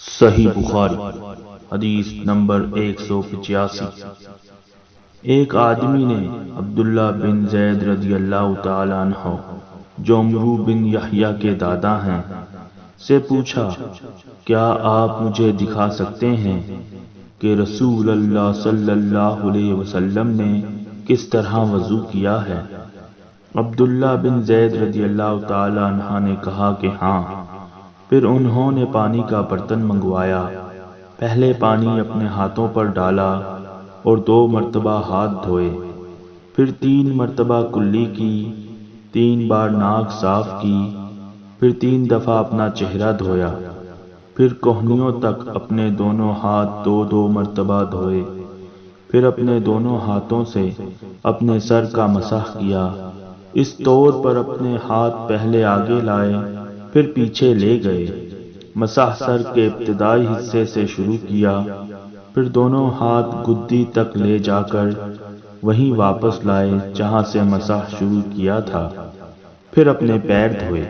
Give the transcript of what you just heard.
صحیح بخاری حدیث نمبر 185۔ ایک آدمی نے عبداللہ بن زید رضی اللہ تعالی عنہ جو عمرو بن یحییٰ کے دادا ہیں سے پوچھا، کیا آپ مجھے دکھا سکتے ہیں کہ رسول اللہ صلی اللہ علیہ وسلم نے کس طرح وضو کیا ہے؟ عبداللہ بن زید رضی اللہ تعالی عنہ نے کہا کہ ہاں۔ پھر انہوں نے پانی کا برتن منگوایا، پہلے پانی اپنے ہاتھوں پر ڈالا اور 2 مرتبہ ہاتھ دھوئے، پھر 3 مرتبہ کلی کی، 3 بار ناک صاف کی، پھر 3 دفعہ اپنا چہرہ دھویا، پھر کوہنیوں تک اپنے دونوں ہاتھ 2 مرتبہ دھوئے، پھر اپنے دونوں ہاتھوں سے اپنے سر کا مسح کیا، اس طور پر اپنے ہاتھ پہلے آگے لائے پھر پیچھے لے گئے، مسح سر کے ابتدائی حصے سے شروع کیا، پھر دونوں ہاتھ گدی تک لے جا کر وہیں واپس لائے جہاں سے مسح شروع کیا تھا، پھر اپنے پیر دھوئے۔